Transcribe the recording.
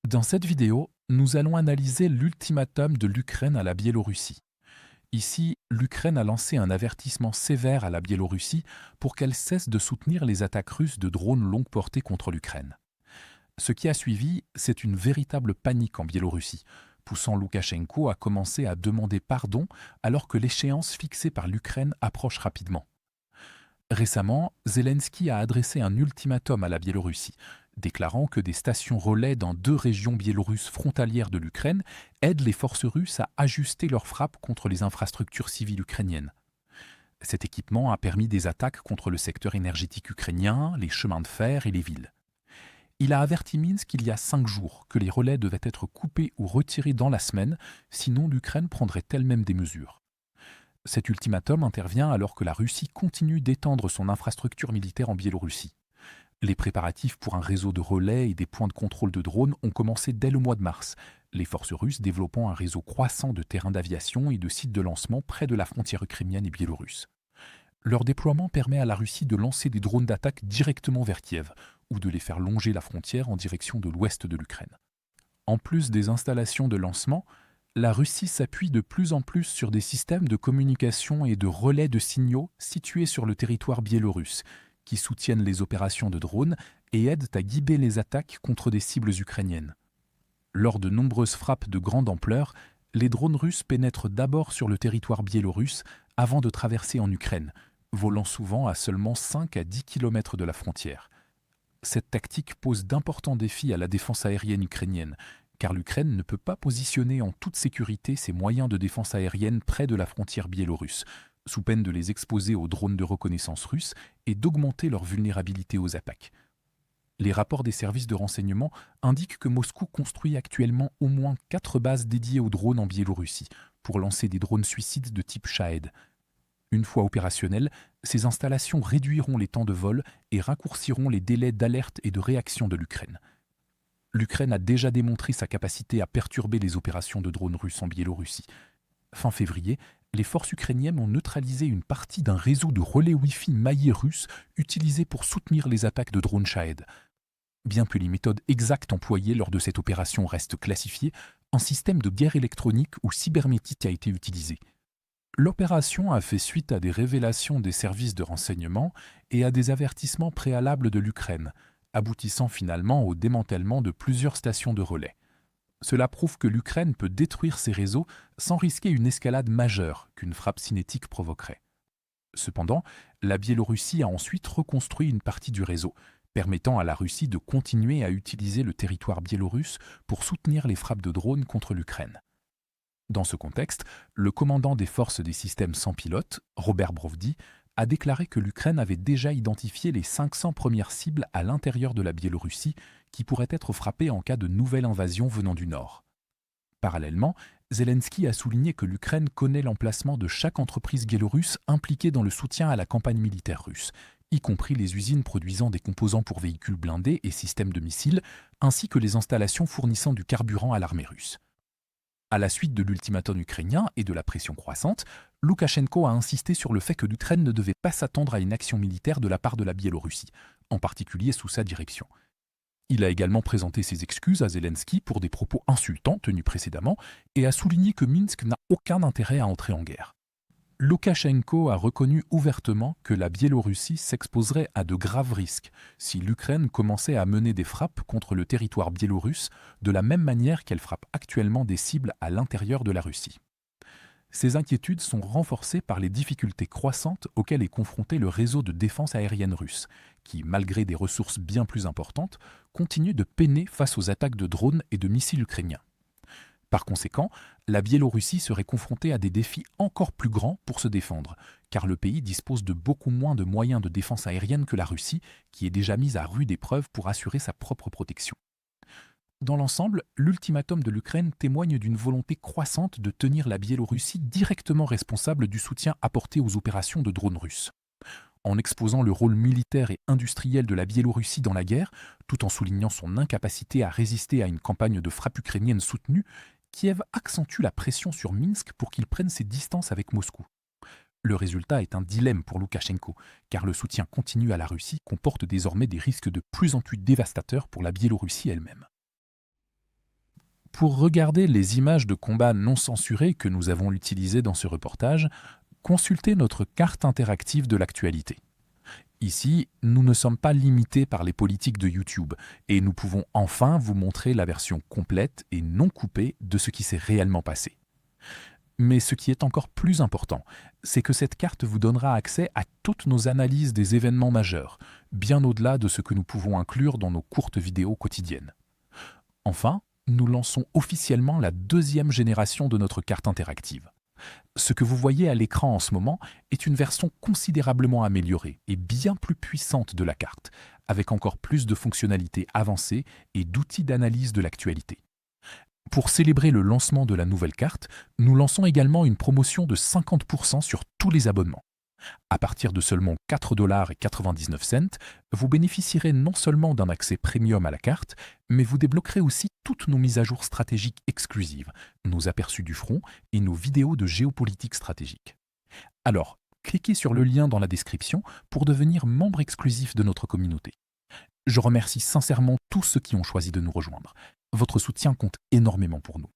Dans cette vidéo, nous allons analyser l'ultimatum de l'Ukraine à la Biélorussie. Ici, l'Ukraine a lancé un avertissement sévère à la Biélorussie pour qu'elle cesse de soutenir les attaques russes de drones longue portée contre l'Ukraine. Ce qui a suivi, c'est une véritable panique en Biélorussie, poussant Loukachenko à commencer à demander pardon alors que l'échéance fixée par l'Ukraine approche rapidement. Récemment, Zelensky a adressé un ultimatum à la Biélorussie, déclarant que des stations relais dans 2 régions biélorusses frontalières de l'Ukraine aident les forces russes à ajuster leurs frappes contre les infrastructures civiles ukrainiennes. Cet équipement a permis des attaques contre le secteur énergétique ukrainien, les chemins de fer et les villes. Il a averti Minsk il y a 5 jours que les relais devaient être coupés ou retirés dans la semaine, sinon l'Ukraine prendrait elle-même des mesures. Cet ultimatum intervient alors que la Russie continue d'étendre son infrastructure militaire en Biélorussie. Les préparatifs pour un réseau de relais et des points de contrôle de drones ont commencé dès le mois de mars, les forces russes développant un réseau croissant de terrains d'aviation et de sites de lancement près de la frontière ukrainienne et biélorusse. Leur déploiement permet à la Russie de lancer des drones d'attaque directement vers Kiev, ou de les faire longer la frontière en direction de l'ouest de l'Ukraine. En plus des installations de lancement, la Russie s'appuie de plus en plus sur des systèmes de communication et de relais de signaux situés sur le territoire biélorusse, qui soutiennent les opérations de drones et aident à guider les attaques contre des cibles ukrainiennes. Lors de nombreuses frappes de grande ampleur, les drones russes pénètrent d'abord sur le territoire biélorusse avant de traverser en Ukraine, volant souvent à seulement 5 à 10 km de la frontière. Cette tactique pose d'importants défis à la défense aérienne ukrainienne, car l'Ukraine ne peut pas positionner en toute sécurité ses moyens de défense aérienne près de la frontière biélorusse, sous peine de les exposer aux drones de reconnaissance russes et d'augmenter leur vulnérabilité aux attaques. Les rapports des services de renseignement indiquent que Moscou construit actuellement au moins 4 bases dédiées aux drones en Biélorussie, pour lancer des drones suicides de type Shahed. Une fois opérationnelles, ces installations réduiront les temps de vol et raccourciront les délais d'alerte et de réaction de l'Ukraine. L'Ukraine a déjà démontré sa capacité à perturber les opérations de drones russes en Biélorussie. Fin février, les forces ukrainiennes ont neutralisé une partie d'un réseau de relais Wi-Fi maillé russe utilisé pour soutenir les attaques de drones Shahed. Bien que les méthodes exactes employées lors de cette opération restent classifiées, un système de guerre électronique ou cybernétique a été utilisé. L'opération a fait suite à des révélations des services de renseignement et à des avertissements préalables de l'Ukraine, aboutissant finalement au démantèlement de plusieurs stations de relais. Cela prouve que l'Ukraine peut détruire ces réseaux sans risquer une escalade majeure qu'une frappe cinétique provoquerait. Cependant, la Biélorussie a ensuite reconstruit une partie du réseau, permettant à la Russie de continuer à utiliser le territoire biélorusse pour soutenir les frappes de drones contre l'Ukraine. Dans ce contexte, le commandant des forces des systèmes sans pilote, Robert Brovdi, a déclaré que l'Ukraine avait déjà identifié les 500 premières cibles à l'intérieur de la Biélorussie qui pourraient être frappées en cas de nouvelle invasion venant du nord. Parallèlement, Zelensky a souligné que l'Ukraine connaît l'emplacement de chaque entreprise biélorusse impliquée dans le soutien à la campagne militaire russe, y compris les usines produisant des composants pour véhicules blindés et systèmes de missiles, ainsi que les installations fournissant du carburant à l'armée russe. À la suite de l'ultimatum ukrainien et de la pression croissante, Loukachenko a insisté sur le fait que l'Ukraine ne devait pas s'attendre à une action militaire de la part de la Biélorussie, en particulier sous sa direction. Il a également présenté ses excuses à Zelensky pour des propos insultants tenus précédemment et a souligné que Minsk n'a aucun intérêt à entrer en guerre. Loukachenko a reconnu ouvertement que la Biélorussie s'exposerait à de graves risques si l'Ukraine commençait à mener des frappes contre le territoire biélorusse de la même manière qu'elle frappe actuellement des cibles à l'intérieur de la Russie. Ces inquiétudes sont renforcées par les difficultés croissantes auxquelles est confronté le réseau de défense aérienne russe, qui, malgré des ressources bien plus importantes, continue de peiner face aux attaques de drones et de missiles ukrainiens. Par conséquent, la Biélorussie serait confrontée à des défis encore plus grands pour se défendre, car le pays dispose de beaucoup moins de moyens de défense aérienne que la Russie, qui est déjà mise à rude épreuve pour assurer sa propre protection. Dans l'ensemble, l'ultimatum de l'Ukraine témoigne d'une volonté croissante de tenir la Biélorussie directement responsable du soutien apporté aux opérations de drones russes. En exposant le rôle militaire et industriel de la Biélorussie dans la guerre, tout en soulignant son incapacité à résister à une campagne de frappe ukrainienne soutenue, Kiev accentue la pression sur Minsk pour qu'il prenne ses distances avec Moscou. Le résultat est un dilemme pour Loukachenko, car le soutien continu à la Russie comporte désormais des risques de plus en plus dévastateurs pour la Biélorussie elle-même. Pour regarder les images de combat non censurées que nous avons utilisées dans ce reportage, consultez notre carte interactive de l'actualité. Ici, nous ne sommes pas limités par les politiques de YouTube et nous pouvons enfin vous montrer la version complète et non coupée de ce qui s'est réellement passé. Mais ce qui est encore plus important, c'est que cette carte vous donnera accès à toutes nos analyses des événements majeurs, bien au-delà de ce que nous pouvons inclure dans nos courtes vidéos quotidiennes. Enfin, nous lançons officiellement la deuxième génération de notre carte interactive. Ce que vous voyez à l'écran en ce moment est une version considérablement améliorée et bien plus puissante de la carte, avec encore plus de fonctionnalités avancées et d'outils d'analyse de l'actualité. Pour célébrer le lancement de la nouvelle carte, nous lançons également une promotion de 50% sur tous les abonnements. À partir de seulement 4,99 $, vous bénéficierez non seulement d'un accès premium à la carte, mais vous débloquerez aussi toutes nos mises à jour stratégiques exclusives, nos aperçus du front et nos vidéos de géopolitique stratégique. Alors, cliquez sur le lien dans la description pour devenir membre exclusif de notre communauté. Je remercie sincèrement tous ceux qui ont choisi de nous rejoindre. Votre soutien compte énormément pour nous.